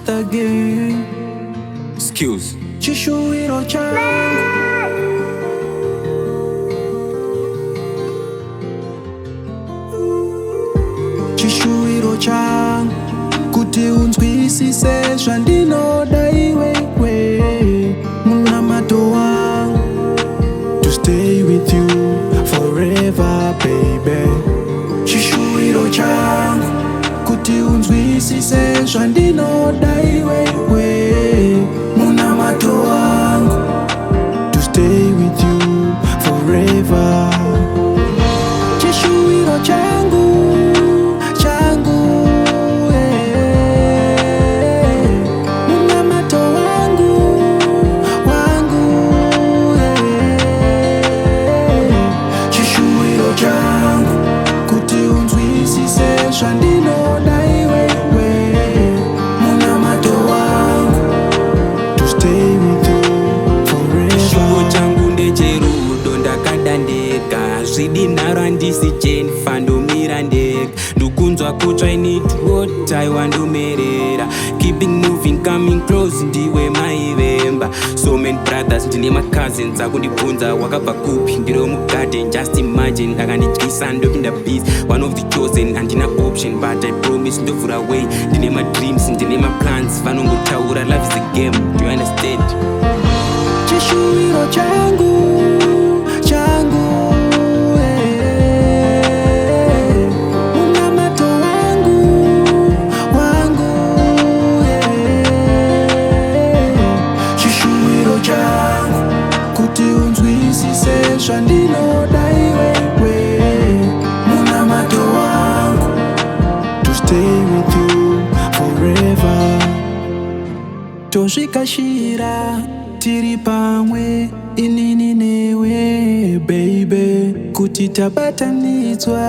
start again. Skills. Chishuwiro changu, chishuwiro changu, kuti unzwisise zvandinoda iwewe munamato wangu. To stay with you forever baby. Chishuwiro changu, kuti unzwisise zvandinoda iwewe munamato wangu. To stay with you forever. Chishuwiro changu, changu, munamato wangu, wangu, chishuwiro changu, kuti unzwisise zvandinoda iwewe munamato wangu. To stay with you forever. Chishuwo changu ndecherudo ndakadandeka, zvidinharo handisi Jane fandomira ndega, ndukunzwa kutsva I need what I wandomerera. Keeping moving coming close ndiwe maivemba. So many brothers ndine macousins akundibvunza wakabva kupi, ndiri mugarden just imagine. Ndakandityisa ndopinda busy one of the chosen, handina option but I promise ndovhura way. Ndine madreams ndine maplans, vanongotaura love is a game, do you understand? Chishuwiro changu, changu, munamato wangu, wangu, chishuwiro changu, kuti unzwisise zvandinoda iwewe munamato wangu. To stay with you forever. Tosvikashira tiri pamwe inini newe baby, kuti tabatanidzwa.